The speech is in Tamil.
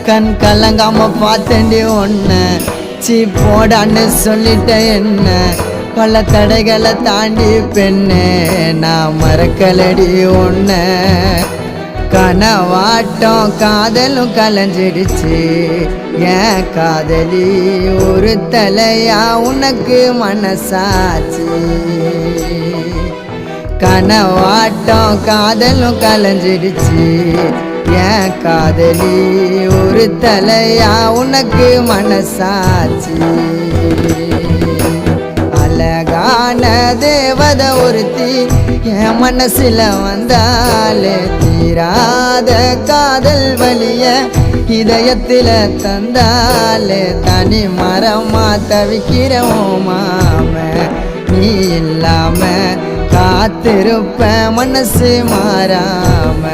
கண் கலங்காம பார்த்தேன்டி ஒன்ன சீ போடான்னு சொல்லிட்ட என்ன பல தடைகளை தாண்டி பெண்ணே நான் மறக்கலடி ஒன்ன கனவாட்டம் காதலும் கலைஞ்சிடுச்சு ஏன் காதலி ஒரு தலையா உனக்கு மனசாச்சு கனவாட்டம் காதலும் கலைஞ்சிடுச்சு ஏன் காதலி ஒரு தலையா உனக்கு மனசாச்சு அழகான தேவதை ஒருத்தி என் மனசுல வந்தாலே தீராத காதல் வலிய இதயத்தில தந்தாலே தனி மரமா தவிக்கிறோம் மாம நீ இல்லாம காத்திருப்ப மனசு மாறாம